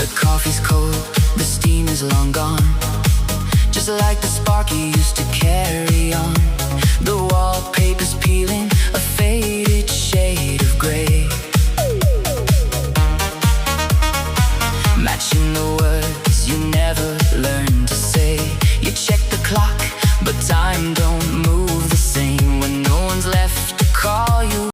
The coffee's cold, the steam is long gone. Just like the spark you used to carry on. The wallpaper's peeling,